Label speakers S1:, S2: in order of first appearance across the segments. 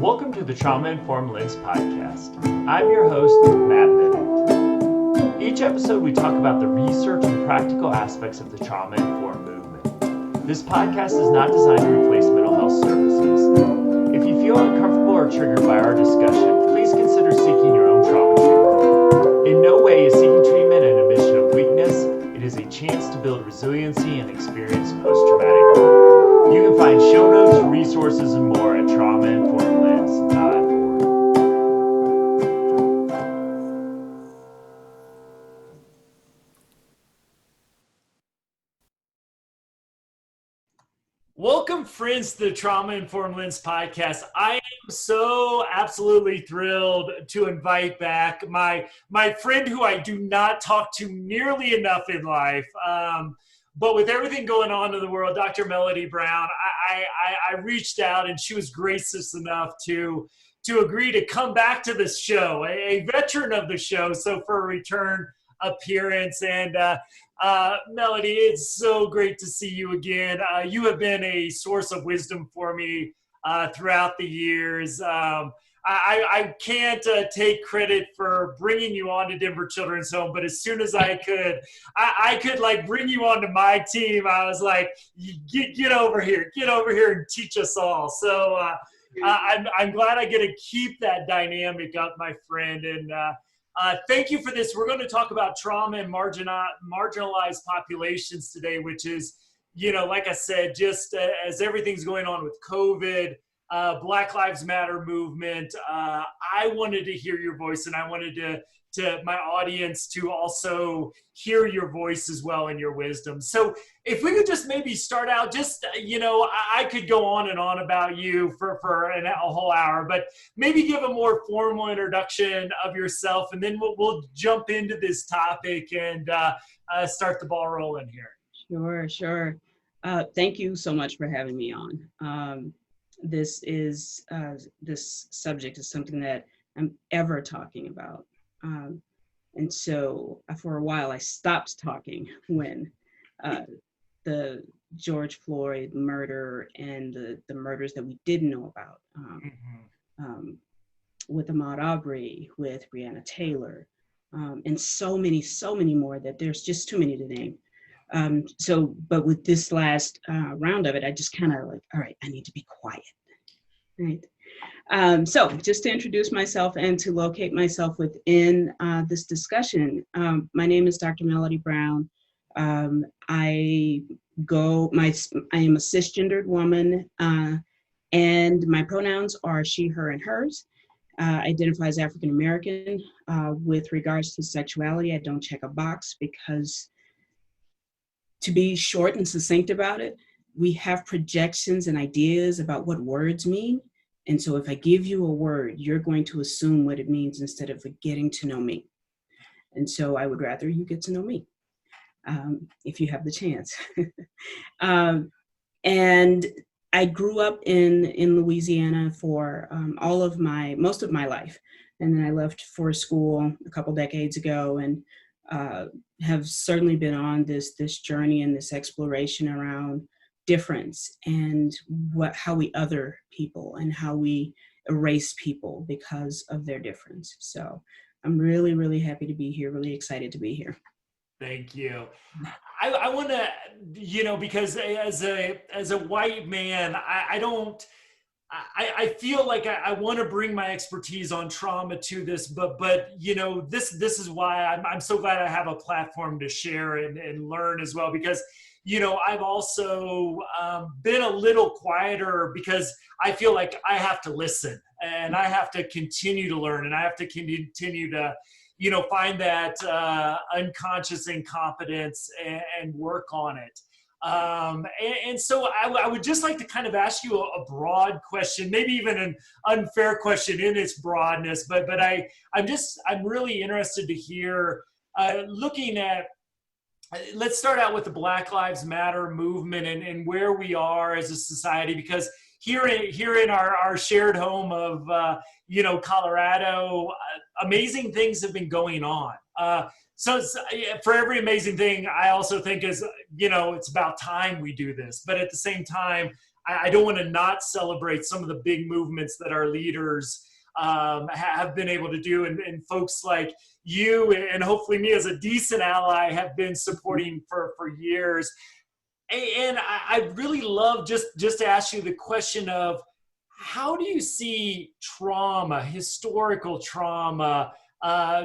S1: Welcome to the Trauma Informed Lens podcast. I'm your host, Matt Bennett. Each episode we talk about the research and practical aspects of the trauma informed movement. This podcast is not designed to replace mental health services. If you feel uncomfortable or triggered by our discussion, please consider seeking your own trauma treatment. In no way is seeking treatment an admission of weakness. It is a chance to build resiliency and experience post-traumatic growth. You can find show notes, resources, and more at traumainformedlens.org. Welcome, friends, to the Trauma Informed Lens podcast. I am so absolutely thrilled to invite back my friend who I do not talk to nearly enough in life. But with everything going on in the world, Dr. Melody Brown, I reached out and she was gracious enough to agree to come back to this show, a veteran of the show, so for a return appearance. And Melody, it's so great to see you again. You have been a source of wisdom for me throughout the years. I can't take credit for bringing you on to Denver Children's Home, but as soon as I could like bring you onto my team, I was like, get over here and teach us all. So I'm glad I get to keep that dynamic up, my friend. And thank you for this. We're going to talk about trauma and marginalized populations today, which is, like I said, just as everything's going on with COVID, Black Lives Matter movement, I wanted to hear your voice, and I wanted to my audience to also hear your voice as well and your wisdom. So if we could just maybe start out, just, I could go on and on about you for a whole hour, but maybe give a more formal introduction of yourself, and then we'll jump into this topic and start the ball rolling here.
S2: Sure. Thank you so much for having me on. This subject is something that I'm ever talking about. And so for a while I stopped talking when the George Floyd murder and the murders that we didn't know about, with Ahmaud Arbery, with Breonna Taylor, and so many more that there's just too many to name. But with this last round of it, I just kind of like, all right, I need to be quiet, right? So just to introduce myself and to locate myself within this discussion, my name is Dr. Melody Brown. I am a cisgendered woman, and my pronouns are she, her, and hers. Identify as African American. With regards to sexuality, I don't check a box because, to be short and succinct about it, we have projections and ideas about what words mean. And so if I give you a word, you're going to assume what it means instead of getting to know me. And so I would rather you get to know me, if you have the chance. And I grew up in Louisiana for most of my life. And then I left for school a couple decades ago, and have certainly been on this journey and this exploration around difference and how we other people and how we erase people because of their difference. So I'm really, really happy to be here, really excited to be here.
S1: Thank you. I want to, because as a white man, I feel like I want to bring my expertise on trauma to this, but this is why I'm so glad I have a platform to share and learn as well, because I've also been a little quieter because I feel like I have to listen and I have to continue to learn and I have to continue to find that unconscious incompetence and work on it. And so I would just like to kind of ask you a broad question, maybe even an unfair question in its broadness, but I'm really interested to hear, looking at, let's start out with the Black Lives Matter movement and where we are as a society, because here in our shared home of Colorado, amazing things have been going on. Yeah, for every amazing thing, I also think is, it's about time we do this. But at the same time, I don't want to not celebrate some of the big movements that our leaders have been able to do. And folks like you and hopefully me as a decent ally have been supporting for years. And I really love just to ask you the question of, how do you see trauma, historical trauma,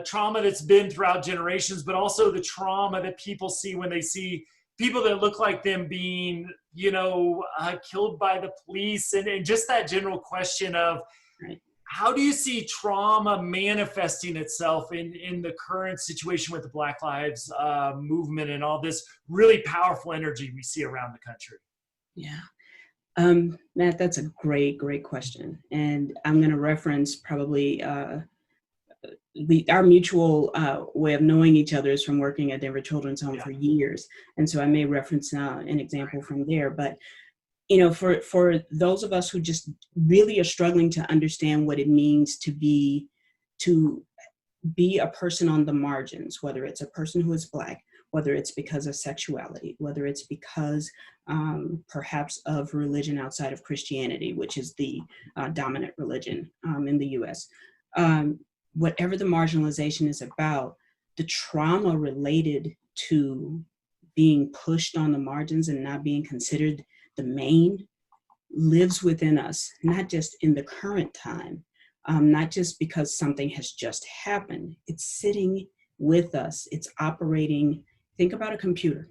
S1: trauma that's been throughout generations, but also the trauma that people see when they see people that look like them being, killed by the police, and just that general question of,
S2: Right.
S1: how do you see trauma manifesting itself in the current situation with the Black Lives movement and all this really powerful energy we see around the country?
S2: Yeah. Matt, that's a great question. And I'm going to reference probably our mutual way of knowing each other is from working at Denver Children's Home for years. And so I may reference an example from there. But, for those of us who just really are struggling to understand what it means to be a person on the margins, whether it's a person who is Black, whether it's because of sexuality, whether it's because perhaps of religion outside of Christianity, which is the dominant religion in the US. Whatever the marginalization is about, the trauma related to being pushed on the margins and not being considered the main lives within us, not just in the current time, not just because something has just happened. It's sitting with us. It's operating. Think about a computer.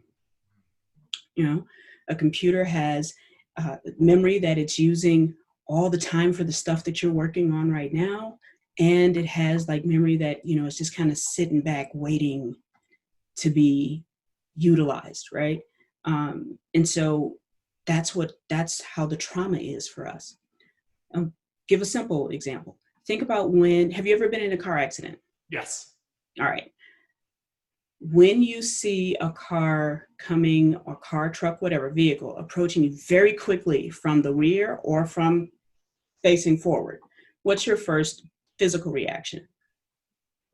S2: A computer has memory that it's using all the time for the stuff that you're working on right now. And it has like memory that, it's just kind of sitting back waiting to be utilized, right? And so that's how the trauma is for us. Give a simple example. Think about have you ever been in a car accident?
S1: Yes.
S2: All right. When you see a car coming, or car, truck, whatever, vehicle approaching you very quickly from the rear or from facing forward, what's your first physical reaction?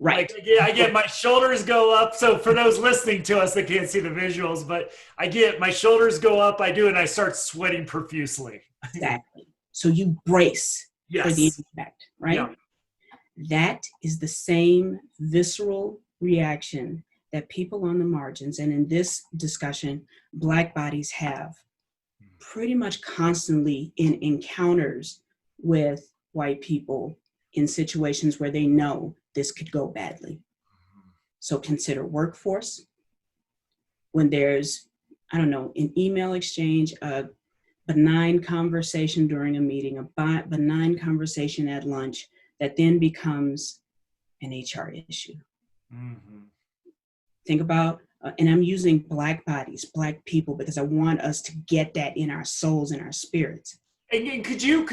S2: Right.
S1: I get my shoulders go up. So for those listening to us that can't see the visuals, but I get my shoulders go up, and I start sweating profusely.
S2: Exactly. So you brace for the impact, right?
S1: Yeah.
S2: That is the same visceral reaction that people on the margins, and in this discussion, Black bodies have pretty much constantly in encounters with white people in situations where they know this could go badly. So consider workforce. When there's, an email exchange, a benign conversation during a meeting, a benign conversation at lunch that then becomes an HR issue. Mm-hmm. Think about, and I'm using Black bodies, Black people, because I want us to get that in our souls and our spirits.
S1: And could you,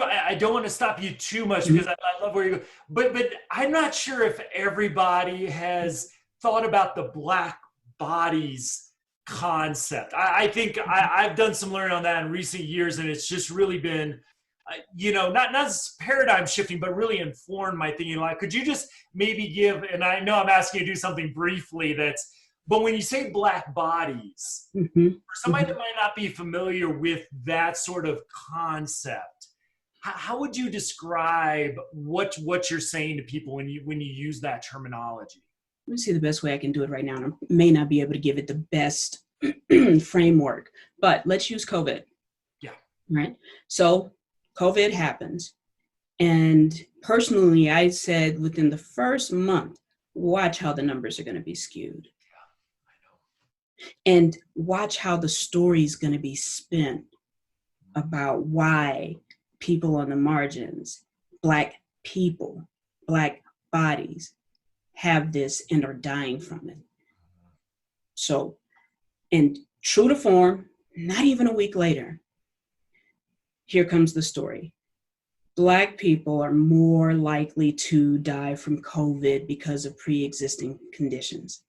S1: I don't want to stop you too much because I love where you go, but I'm not sure if everybody has thought about the Black bodies concept. I think I've done some learning on that in recent years, and it's just really been, not paradigm shifting, but really informed my thinking. Like, could you just maybe give, and I know I'm asking you to do something briefly but when you say Black bodies, for somebody that might not be familiar with that sort of concept, how would you describe what you're saying to people when you use that terminology?
S2: Let me see the best way I can do it right now. And I may not be able to give it the best framework, but let's use COVID.
S1: Yeah.
S2: Right. So COVID happens. And personally, I said within the first month, watch how the numbers are going to be skewed. And watch how the story is going to be spent about why people on the margins, Black people, Black bodies have this and are dying from it. So, and true to form, not even a week later, here comes the story. Black people are more likely to die from COVID because of pre-existing conditions.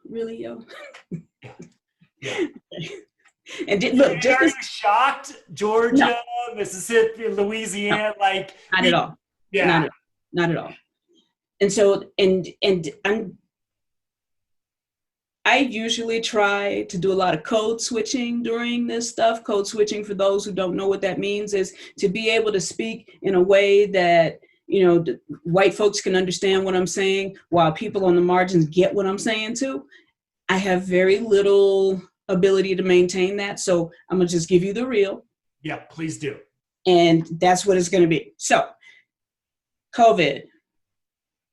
S2: Really, yo?
S1: Yeah.
S2: And look,
S1: are you shocked? Georgia, no. Mississippi, Louisiana,
S2: not at all.
S1: Yeah,
S2: not at all. And so, I usually try to do a lot of code switching during this stuff. Code switching, for those who don't know what that means, is to be able to speak in a way that, white folks can understand what I'm saying, while people on the margins get what I'm saying too. I have very little ability to maintain that. So I'm gonna just give you the real.
S1: Yeah, please do.
S2: And that's what it's gonna be. So COVID,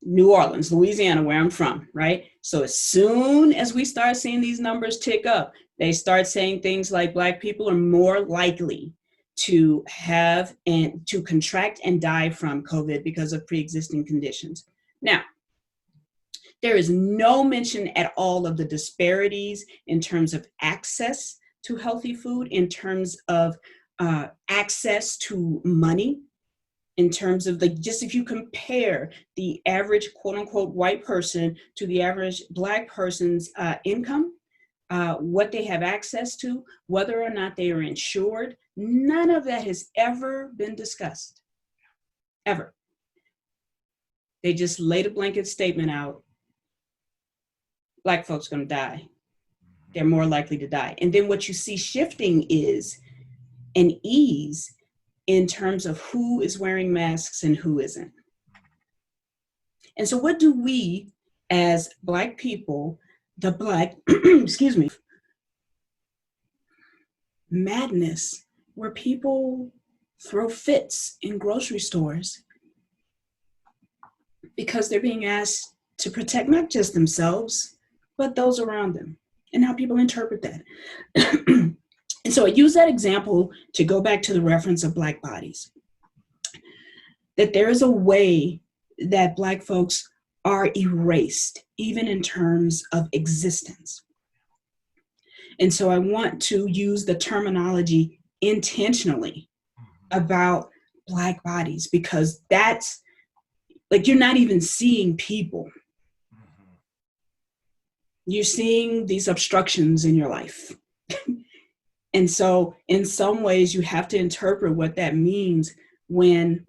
S2: New Orleans, Louisiana, where I'm from, right? So as soon as we start seeing these numbers tick up, they start saying things like Black people are more likely to have and to contract and die from COVID because of pre-existing conditions. Now, there is no mention at all of the disparities in terms of access to healthy food, in terms of access to money, in terms of just if you compare the average quote unquote white person to the average Black person's income, what they have access to, whether or not they are insured, none of that has ever been discussed, ever. They just laid a blanket statement out. Black folks gonna die. They're more likely to die. And then what you see shifting is an ease in terms of who is wearing masks and who isn't. And so what do we as Black people, the Black, excuse me, madness where people throw fits in grocery stores because they're being asked to protect not just themselves, but those around them, and how people interpret that. And so I use that example to go back to the reference of Black bodies, that there is a way that Black folks are erased, even in terms of existence. And so I want to use the terminology intentionally about Black bodies, because that's like, you're not even seeing people. You're seeing these obstructions in your life. And so in some ways you have to interpret what that means when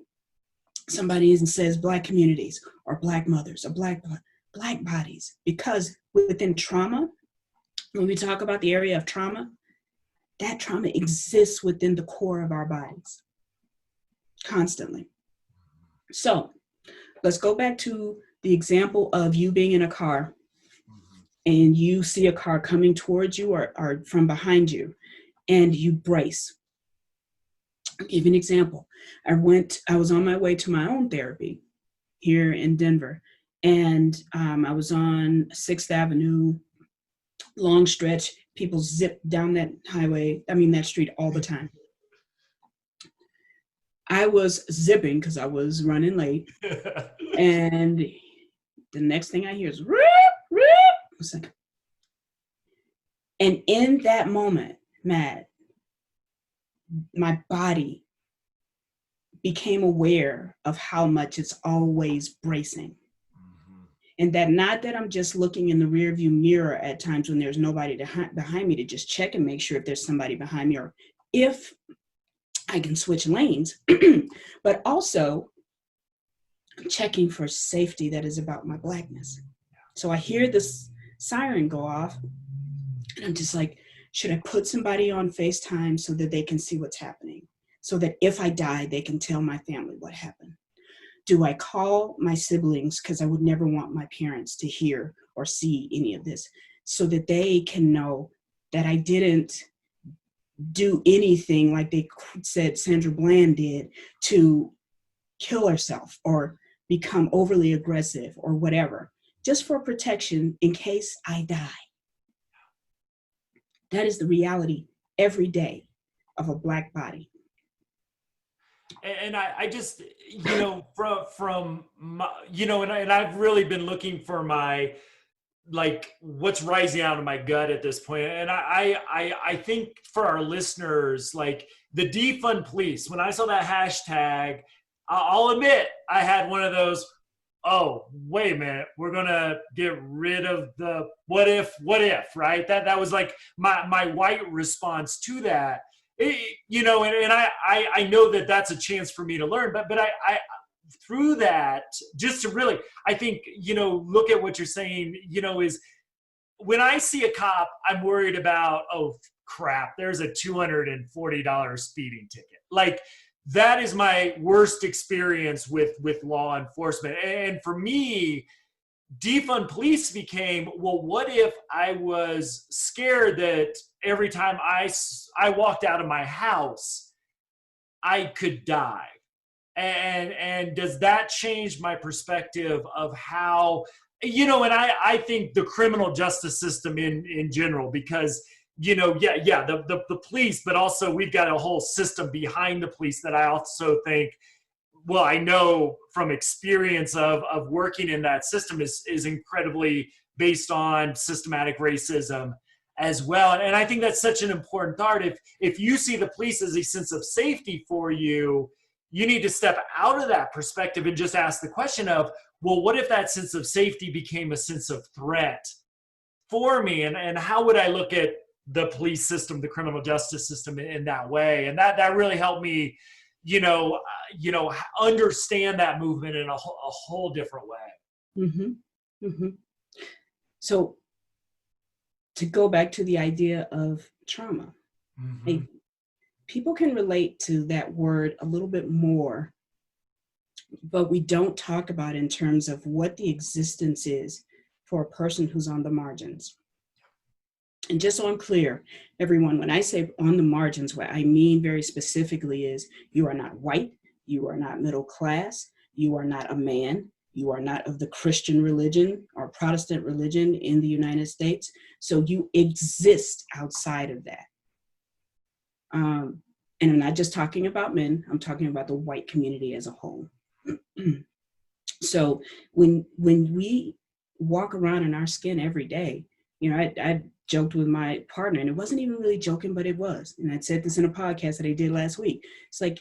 S2: somebody says Black communities or Black mothers or Black bodies, because within trauma, when we talk about the area of trauma, that trauma exists within the core of our bodies constantly. So let's go back to the example of you being in a car and you see a car coming towards you or from behind you, and you brace. I'll give you an example. I was on my way to my own therapy here in Denver, and I was on 6th Avenue, long stretch. People zip down that that street all the time. I was zipping because I was running late, and the next thing I hear is rip, rip. And in that moment, Matt, my body became aware of how much it's always bracing. And that not that I'm just looking in the rearview mirror at times when there's nobody behind me to just check and make sure if there's somebody behind me or if I can switch lanes, but also checking for safety that is about my Blackness. So I hear this siren go off, and I'm just like, should I put somebody on FaceTime so that they can see what's happening? So that if I die, they can tell my family what happened? Do I call my siblings, because I would never want my parents to hear or see any of this, so that they can know that I didn't do anything like they said Sandra Bland did to kill herself or become overly aggressive or whatever, just for protection in case I die. That is the reality every day of a Black body.
S1: And I just, from my, and I've really been looking for my, like, what's rising out of my gut at this point. And I think for our listeners, like the defund police, when I saw that hashtag, I'll admit I had one of those, oh, wait a minute, we're going to get rid of the what if, right? That was like my white response to that. And I know that that's a chance for me to learn, but through that, just to really, I think, look at what you're saying, is when I see a cop, I'm worried about, oh crap, there's a $240 speeding ticket. Like, that is my worst experience with law enforcement. And for me, defund police became, well, what if I was scared that every time I walked out of my house, I could die? And does that change my perspective of how, and I think the criminal justice system in general, because, the police, but also we've got a whole system behind the police that I also think, well, I know from experience of working in that system is incredibly based on systematic racism as well. And I think that's such an important thought. If you see the police as a sense of safety for you, you need to step out of that perspective and just ask the question of, well, what if that sense of safety became a sense of threat for me? And how would I look at the police system, the criminal justice system in that way? And that really helped me, understand that movement in a whole different way.
S2: Mm-hmm. Mm-hmm. So to go back to the idea of trauma,
S1: Mm-hmm.
S2: people can relate to that word a little bit more, but we don't talk about in terms of what the existence is for a person who's on the margins. And just so I'm clear, everyone, when I say on the margins, what I mean very specifically is you are not white, you are not middle class, you are not a man, you are not of the Christian religion or Protestant religion in the United States. So you exist outside of that. And I'm not just talking about men, I'm talking about the white community as a whole. So when we walk around in our skin every day, I joked with my partner, and it wasn't even really joking, but it was. And I said this in a podcast that I did last week. It's like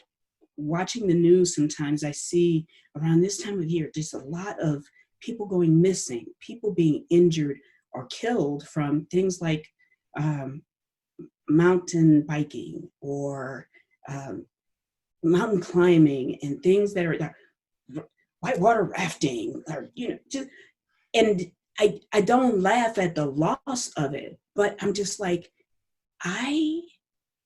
S2: watching the news, sometimes I see around this time of year, just a lot of people going missing, people being injured or killed from things like mountain biking or mountain climbing and things that are whitewater rafting, or and I don't laugh at the loss of it, but I'm just like, I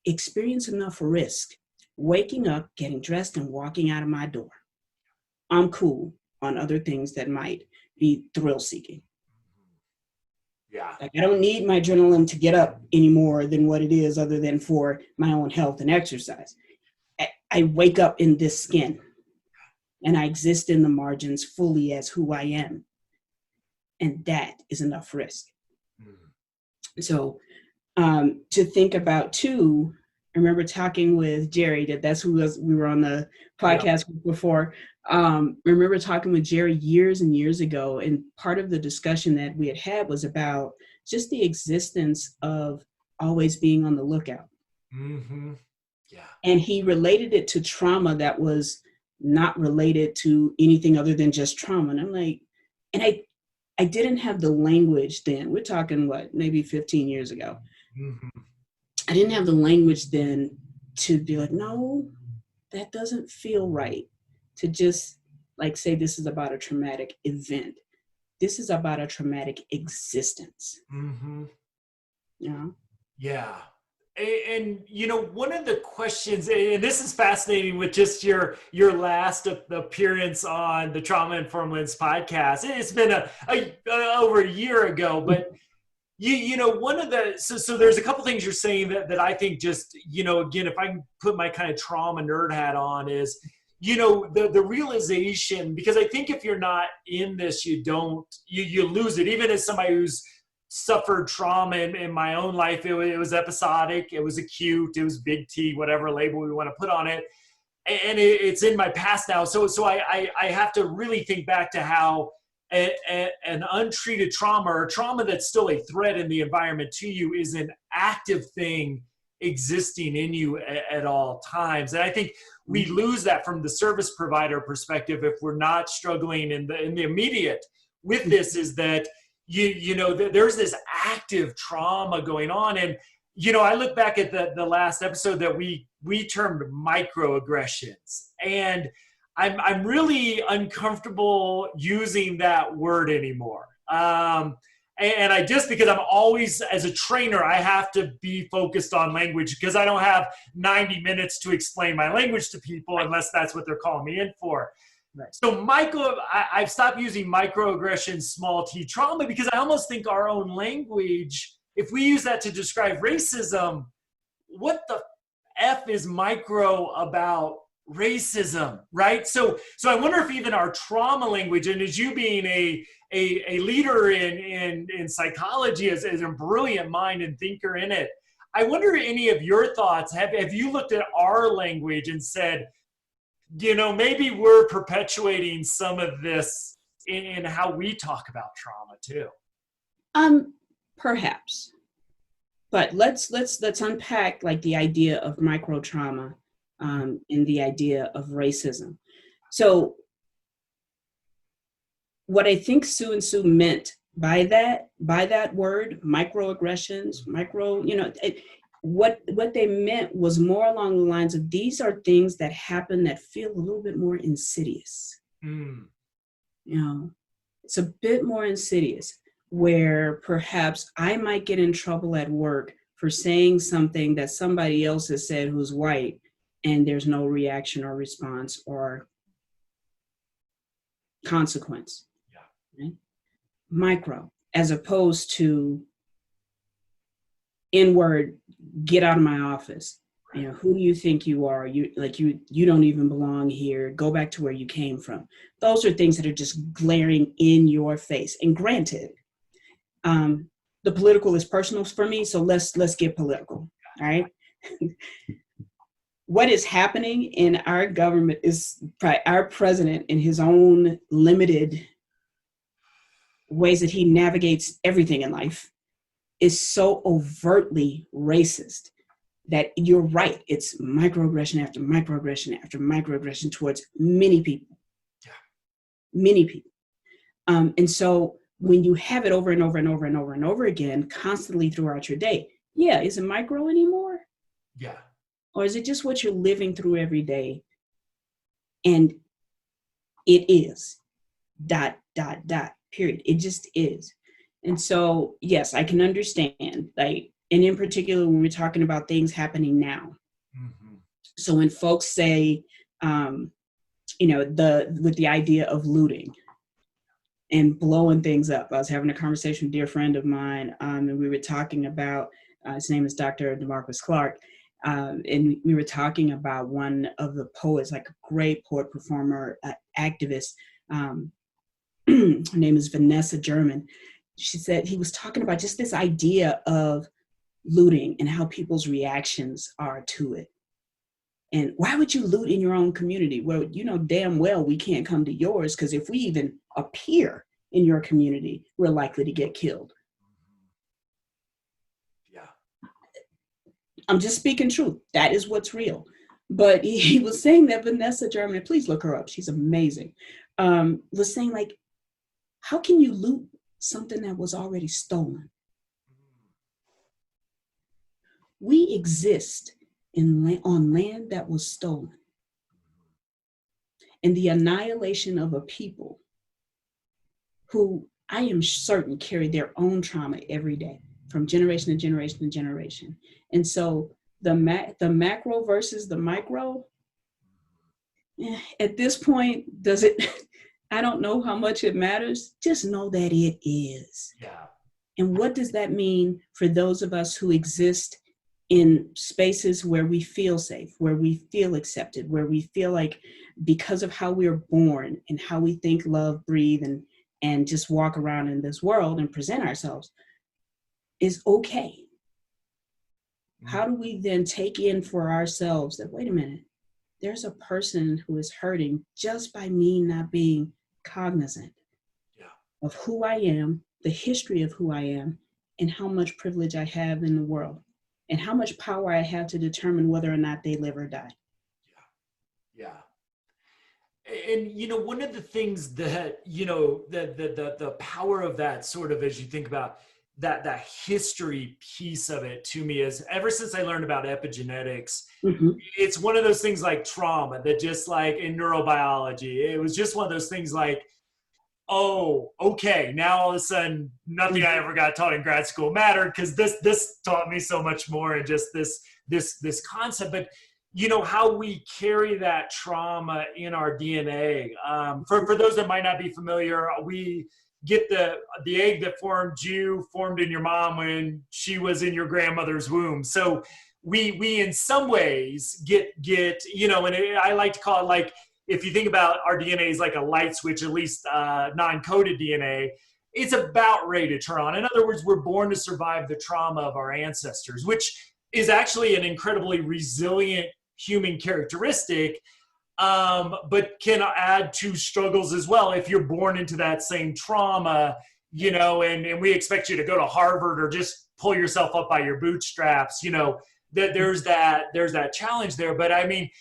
S2: experience enough risk waking up, getting dressed, and walking out of my door. I'm cool on other things that might be thrill-seeking.
S1: Yeah.
S2: Like, I don't need my adrenaline to get up any more than what it is, other than for my own health and exercise. I wake up in this skin, and I exist in the margins fully as who I am. And that is enough risk. So to think about too, I remember talking with Jerry, that's who we were on the podcast with before. I remember talking with Jerry years and years ago, and part of the discussion that we had was about just the existence of always being on the lookout.
S1: Mm-hmm. Yeah.
S2: And he related it to trauma that was not related to anything other than just trauma. And I'm like, and I didn't have the language then. We're talking, maybe 15 years ago.
S1: Mm-hmm.
S2: I didn't have the language then to be like, no, that doesn't feel right. To just say this is about a traumatic event. This is about a traumatic existence.
S1: Mm-hmm.
S2: Yeah.
S1: Yeah. And one of the questions, and this is fascinating with just your last appearance on the Trauma Informed Lens podcast. It's been over a year ago, but one of the so there's a couple things you're saying that I think just again, if I can put my kind of trauma nerd hat on, is the realization, because I think if you're not in this, you lose it. Even as somebody who's suffered trauma in my own life, it was episodic, it was acute, it was big T, whatever label we want to put on it, and it's in my past now. So I have to really think back to how an untreated trauma, or trauma that's still a threat in the environment to you, is an active thing existing in you at all times. And I think we lose that from the service provider perspective if we're not struggling in the immediate with this, is that there's this active trauma going on. And I look back at the last episode that we termed microaggressions, and I'm really uncomfortable using that word anymore. And I just, because I'm always, as a trainer, I have to be focused on language because I don't have 90 minutes to explain my language to people unless that's what they're calling me in for.
S2: Right.
S1: So I've stopped using microaggressions, small t trauma, because I almost think our own language, if we use that to describe racism, what the F is micro about racism, right? So I wonder if even our trauma language, and as you being a leader in psychology, as a brilliant mind and thinker in it, I wonder any of your thoughts, have you looked at our language and said, maybe we're perpetuating some of this in how we talk about trauma too?
S2: Perhaps. But let's unpack like the idea of micro trauma and the idea of racism. So what I think Sue and Sue meant by that word, microaggressions, what they meant was more along the lines of, these are things that happen that feel a little bit more insidious. It's a bit more insidious, where perhaps I might get in trouble at work for saying something that somebody else has said who's white, and there's no reaction or response or consequence. Yeah. Right? Micro, as opposed to N-word, get out of my office. Who do you think you are? You don't even belong here. Go back to where you came from. Those are things that are just glaring in your face. And granted, the political is personal for me, so let's get political. All right. What is happening in our government is our president, in his own limited ways that he navigates everything in life, is so overtly racist that you're right. It's microaggression after microaggression after microaggression towards many people. Yeah. Many people. And so when you have it over and over and over and over and over again, constantly throughout your day, is it micro anymore?
S1: Yeah.
S2: Or is it just what you're living through every day? And it is, ... period. It just is. And so, yes, I can understand, like, and in particular, when we're talking about things happening now. Mm-hmm. So when folks say, with the idea of looting and blowing things up. I was having a conversation with a dear friend of mine, and we were talking about, his name is Dr. DeMarcus Clark, and we were talking about one of the poets, like a great poet, performer, activist. Her name is Vanessa German. She said he was talking about just this idea of looting and how people's reactions are to it. And why would you loot in your own community? Well, you know damn well we can't come to yours, because if we even appear in your community, we're likely to get killed. Yeah. I'm just speaking truth. That is what's real. But he was saying that Vanessa German, please look her up, she's amazing, was saying, like, how can you loot something that was already stolen? We exist on land that was stolen. And the annihilation of a people who I am certain carry their own trauma every day, from generation to generation to generation. And so the macro versus the micro, at this point, does it, I don't know how much it matters. Just know that it is. Yeah. And what does that mean for those of us who exist in spaces where we feel safe, where we feel accepted, where we feel like, because of how we were born and how we think, love, breathe, and just walk around in this world and present ourselves is okay? How do we then take in for ourselves that, wait a minute, there's a person who is hurting just by me not being cognizant of who I am, the history of who I am, and how much privilege I have in the world, and how much power I have to determine whether or not they live or die.
S1: Yeah. And, one of the things that, the power of that, sort of, as you think about that history piece of it to me is ever since I learned about epigenetics, it's one of those things like trauma that just like in neurobiology, it was just one of those things like, oh, okay, now all of a sudden nothing I ever got taught in grad school mattered because this taught me so much more and just this concept. But you know how we carry that trauma in our DNA. For those that might not be familiar, we get the egg that formed you formed in your mom when she was in your grandmother's womb. So we in some ways get you know, and I like to call it like, if you think about our DNA is like a light switch, at least non-coded DNA, it's about ready to turn on. In other words, we're born to survive the trauma of our ancestors, which is actually an incredibly resilient human characteristic, but can add to struggles as well if you're born into that same trauma, you know, and we expect you to go to Harvard or just pull yourself up by your bootstraps, you know, that there's that challenge there. But I mean,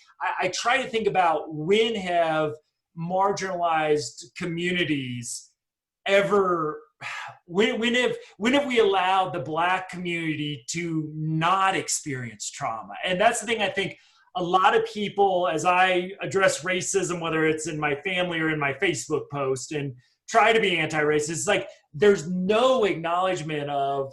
S1: I try to think about when have marginalized communities ever, when have we allowed the Black community to not experience trauma? And that's the thing I think a lot of people, as I address racism, whether it's in my family or in my Facebook post and try to be anti-racist, it's like there's no acknowledgement of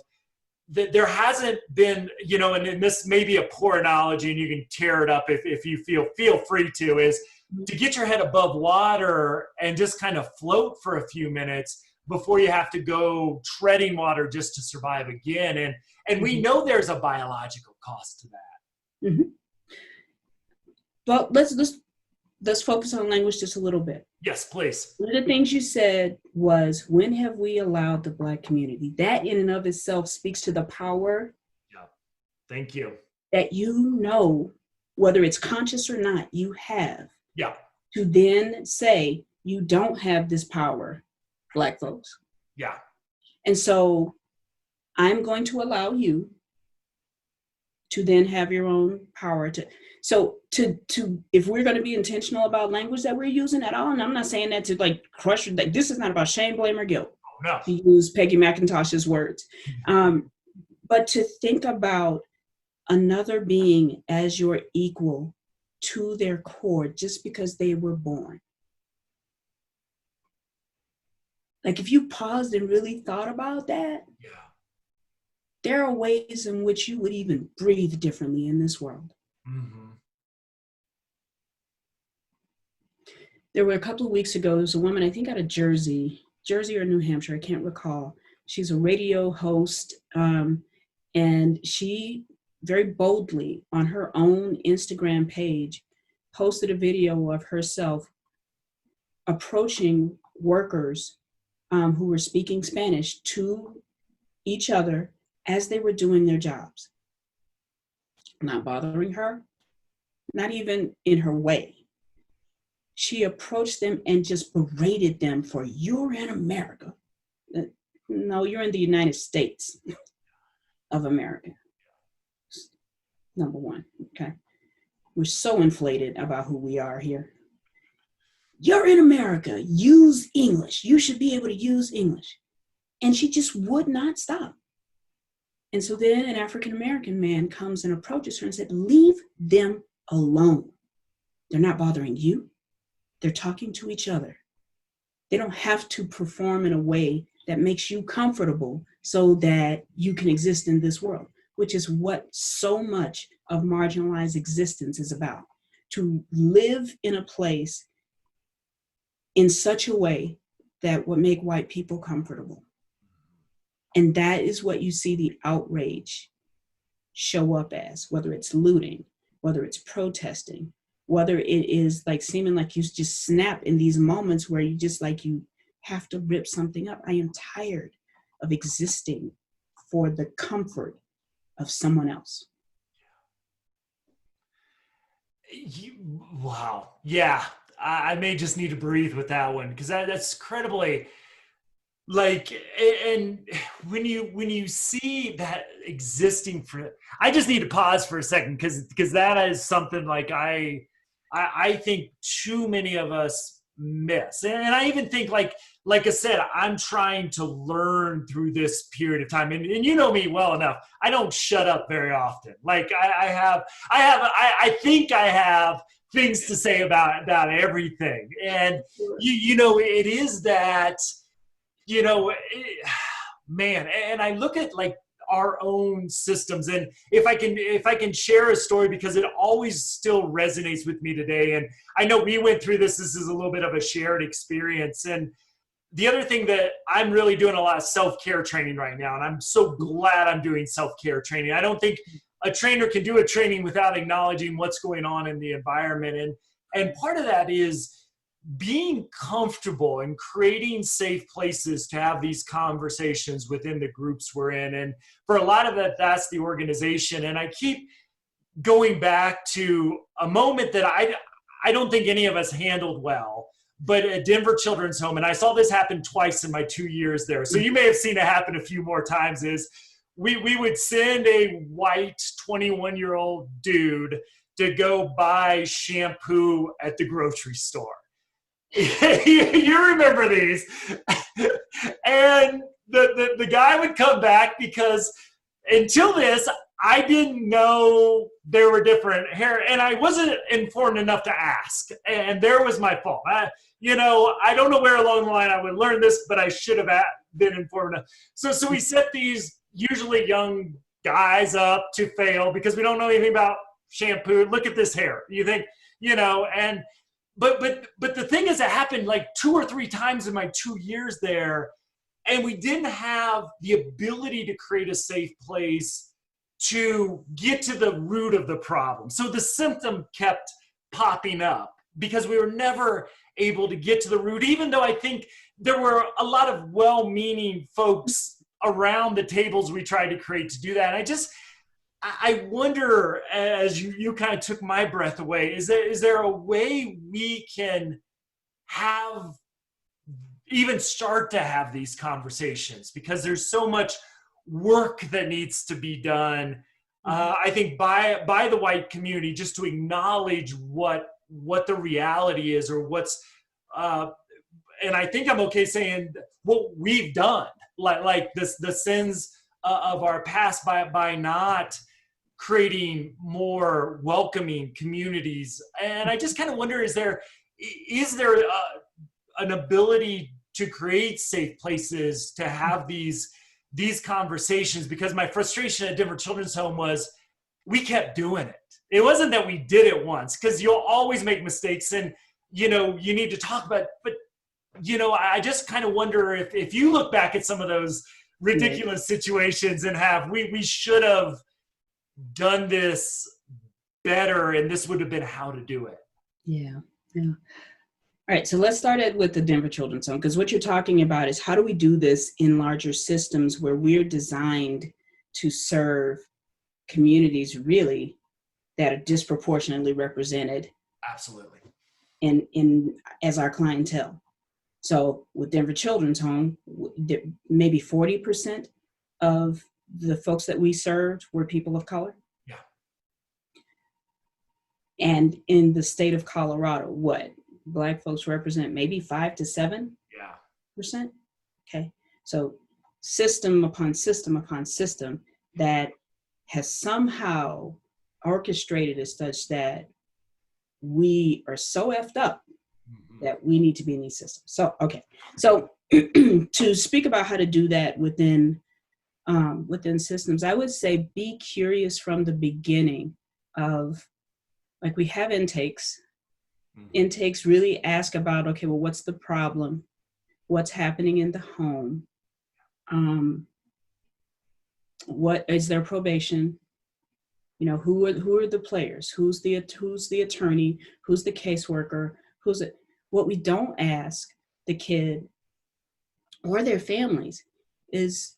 S1: that. There hasn't been, you know, and this may be a poor analogy and you can tear it up if you feel free to, is to get your head above water and just kind of float for a few minutes before you have to go treading water just to survive again. And we know there's a biological cost to that.
S2: Mm-hmm. Well, let's focus on language just a little bit.
S1: Yes, please.
S2: One of the things you said was, when have we allowed the Black community? That in and of itself speaks to the power.
S1: Yeah. Thank you.
S2: That, you know, whether it's conscious or not, you have.
S1: Yeah.
S2: To then say, you don't have this power, Black folks.
S1: Yeah.
S2: And so I'm going to allow you to then have your own power to if we're going to be intentional about language that we're using at all, and I'm not saying that to like crush, like this is not about shame, blame, or guilt,
S1: no.
S2: To use Peggy McIntosh's words, but to think about another being as your equal to their core just because they were born. Like if you paused and really thought about that,
S1: yeah,
S2: there are ways in which you would even breathe differently in this world.
S1: Mm-hmm.
S2: There were a couple of weeks ago, there was a woman, I think out of Jersey or New Hampshire, I can't recall. She's a radio host, and she very boldly on her own Instagram page posted a video of herself approaching workers who were speaking Spanish to each other as they were doing their jobs. Not bothering her, not even in her way. She approached them and just berated them for, you're in America. No, you're in the United States of America. Number one, okay? We're so inflated about who we are here. You're in America, use English. You should be able to use English. And she just would not stop. And so then an African-American man comes and approaches her and said, leave them alone. They're not bothering you. They're talking to each other. They don't have to perform in a way that makes you comfortable so that you can exist in this world, which is what so much of marginalized existence is about. To live in a place in such a way that would make white people comfortable. And that is what you see the outrage show up as, whether it's looting, whether it's protesting, whether it is like seeming like you just snap in these moments where you just like you have to rip something up. I am tired of existing for the comfort of someone else.
S1: Wow. Yeah. I may just need to breathe with that one, because that's incredibly like, and when you see that existing for, I just need to pause for a second, because that is something like I think too many of us miss. And I even think like like I said, I'm trying to learn through this period of time. And you know me well enough. I don't shut up very often. Like I think I have things to say about everything. And you know, it is that, you know, man, and I look at like our own systems, and if I can share a story, because it always still resonates with me today. And I know we went through this is a little bit of a shared experience. And the other thing that I'm really doing a lot of self-care training right now, and I'm so glad I'm doing self-care training. I don't think a trainer can do a training without acknowledging what's going on in the environment. And part of that is being comfortable and creating safe places to have these conversations within the groups we're in. And for a lot of that, that's the organization. And I keep going back to a moment that I don't think any of us handled well, but at Denver Children's Home, and I saw this happen twice in my 2 years there. So you may have seen it happen a few more times, is we would send a white 21-year-old dude to go buy shampoo at the grocery store. You remember these. And the guy would come back, because until this, I didn't know there were different hair, and I wasn't informed enough to ask. And there was my fault. You know, I don't know where along the line I would learn this, but I should have been informed enough. So we set these usually young guys up to fail because we don't know anything about shampoo. Look at this hair. You think, you know, and but the thing is, it happened like 2 or 3 times in my 2 years there, and we didn't have the ability to create a safe place to get to the root of the problem. So the symptom kept popping up because we were never able to get to the root, even though I think there were a lot of well-meaning folks around the tables we tried to create to do that. And I wonder, as you kind of took my breath away, is there a way we can even start to have these conversations? Because there's so much work that needs to be done. I think by the white community, just to acknowledge what the reality is, or what's, and I think I'm okay saying what we've done, like the sins of our past by not creating more welcoming communities. And I just kind of wonder, is there an ability to create safe places to have these conversations? Because my frustration at Denver Children's Home was we kept doing it. It wasn't that we did it once, because you'll always make mistakes, and you know, you need to talk about it. But you know, I just kind of wonder if you look back at some of those ridiculous situations and we should have done this better, and this would have been how to do it.
S2: Yeah. All right, so let's start it with the Denver Children's Home, because what you're talking about is how do we do this in larger systems where we're designed to serve communities really that are disproportionately represented.
S1: Absolutely.
S2: In as our clientele. So with Denver Children's Home, maybe 40% of the folks that we served were people of color.
S1: Yeah.
S2: And in the state of Colorado, what? Black folks represent maybe 5 to 7%.
S1: Yeah.
S2: Okay. So system upon system upon system that has somehow orchestrated as such that we are so effed up that we need to be in these systems. So, okay. So to speak about how to do that within systems, I would say be curious from the beginning of, like, we have intakes. Intakes really ask about, okay, well, what's the problem? What's happening in the home? What is their probation? You know, who are the players? Who's the attorney? Who's the caseworker? Who's it? What we don't ask the kid or their families is,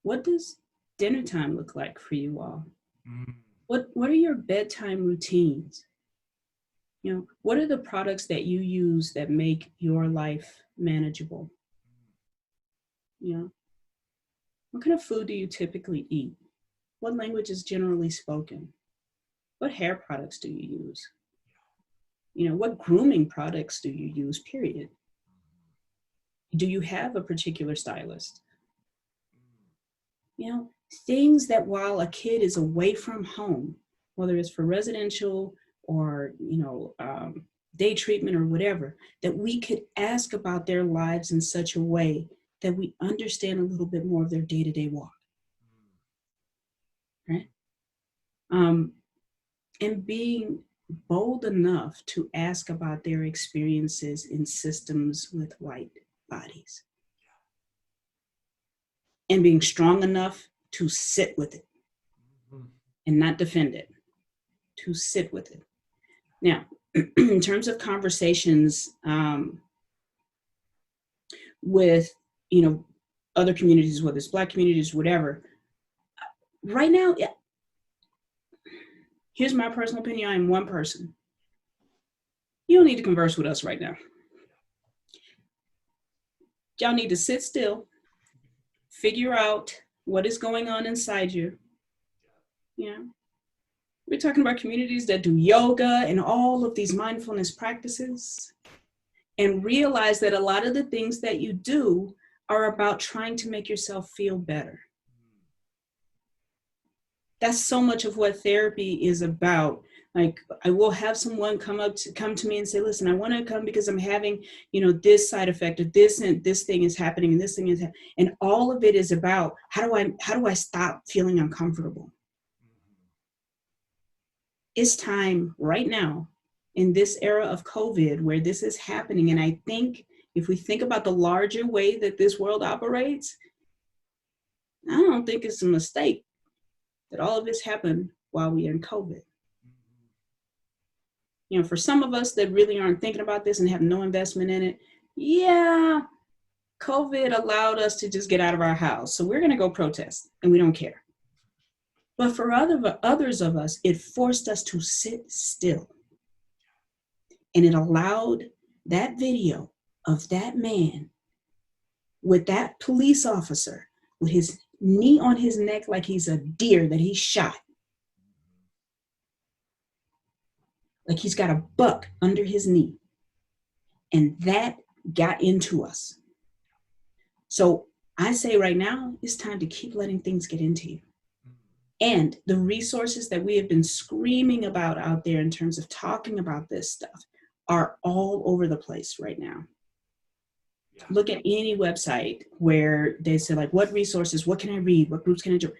S2: what does dinner time look like for you all? What are your bedtime routines? You know, what are the products that you use that make your life manageable? You know, what kind of food do you typically eat? What language is generally spoken? What hair products do you use? You know, what grooming products do you use, period? Do you have a particular stylist? You know, things that while a kid is away from home, whether it's for residential or, day treatment or whatever, that we could ask about their lives in such a way that we understand a little bit more of their day-to-day walk, right? And being bold enough to ask about their experiences in systems with white bodies. And being strong enough to sit with it and not defend it, to sit with it. Now, in terms of conversations with, other communities, whether it's Black communities, whatever, right now, here's my personal opinion. I am one person. You don't need to converse with us right now. Y'all need to sit still, figure out what is going on inside you. We're talking about communities that do yoga and all of these mindfulness practices, and realize that a lot of the things that you do are about trying to make yourself feel better. That's so much of what therapy is about. Like, I will have someone come to me and say, listen, I want to come because I'm having, this side effect, or this and this thing is happening, and this thing is and all of it is about how do I stop feeling uncomfortable? It's time right now in this era of COVID where this is happening. And I think if we think about the larger way that this world operates, I don't think it's a mistake that all of this happened while we're in COVID. For some of us that really aren't thinking about this and have no investment in it, COVID allowed us to just get out of our house. So we're going to go protest and we don't care. But for others of us, it forced us to sit still. And it allowed that video of that man with that police officer with his knee on his neck like he's a deer that he shot. Like he's got a buck under his knee. And that got into us. So I say right now, it's time to keep letting things get into you. And the resources that we have been screaming about out there in terms of talking about this stuff are all over the place right now. Yeah. Look at any website where they say, like, what resources, what can I read, what groups can I join?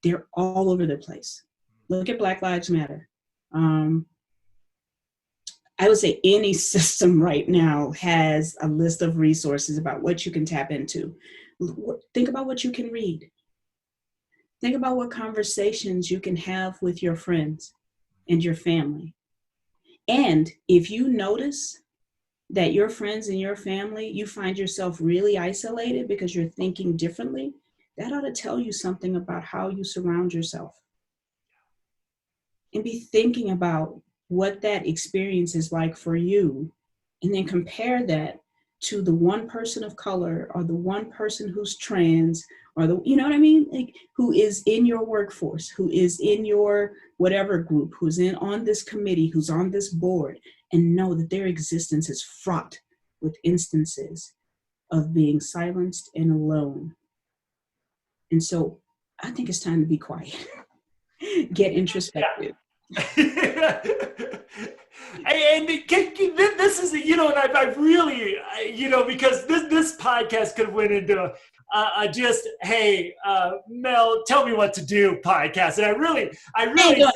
S2: They're all over the place. Look at Black Lives Matter. I would say any system right now has a list of resources about what you can tap into. Think about what you can read. Think about what conversations you can have with your friends and your family. And if you notice that your friends and your family, you find yourself really isolated because you're thinking differently, that ought to tell you something about how you surround yourself. And be thinking about what that experience is like for you, and then compare that to the one person of color or the one person who's trans or like, who is in your workforce, who is in your whatever group, who's on this committee, who's on this board, and know that their existence is fraught with instances of being silenced and alone. And so I think it's time to be quiet, get introspective.
S1: Yeah. And this is, and I really, because this podcast could have went into just, hey, Mel, tell me what to do podcast. And I really said,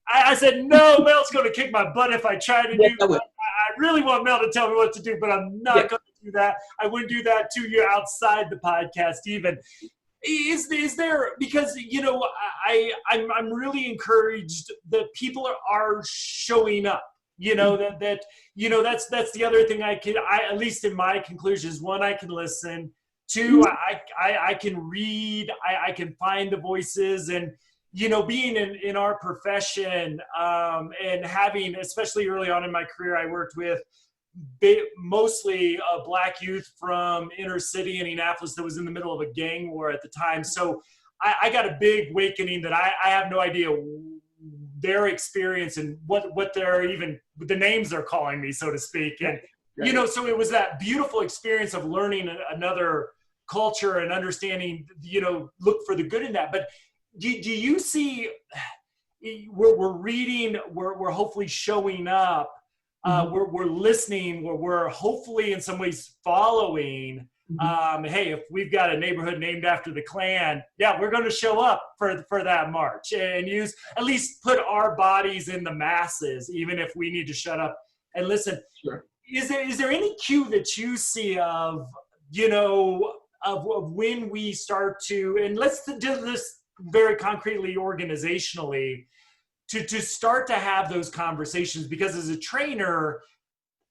S1: I said, no, Mel's going to kick my butt if I try to do that. I really want Mel to tell me what to do, but I'm not going to do that. I wouldn't do that to you outside the podcast even. Is there, because I'm really encouraged that people are showing up, that's the other thing I at least in my conclusions, one, I can listen, two, I can read, I can find the voices, and being in our profession and having, especially early on in my career, I worked with mostly Black youth from inner city Indianapolis that was in the middle of a gang war at the time. So I got a big awakening that I have no idea their experience and what they're even, the names they're calling me, so to speak. And you know, so it was that beautiful experience of learning another culture and understanding, you know, look for the good in that. But do you see, we're reading, we're hopefully showing up, we're listening, we're hopefully in some ways following. Hey, if we've got a neighborhood named after the Klan, yeah, we're going to show up for that march and use, at least put our bodies in the masses, even if we need to shut up and listen.
S3: Sure.
S1: Is there any cue that you see of, you know, of when we start to, and let's do this very concretely organizationally, to start to have those conversations? Because as a trainer,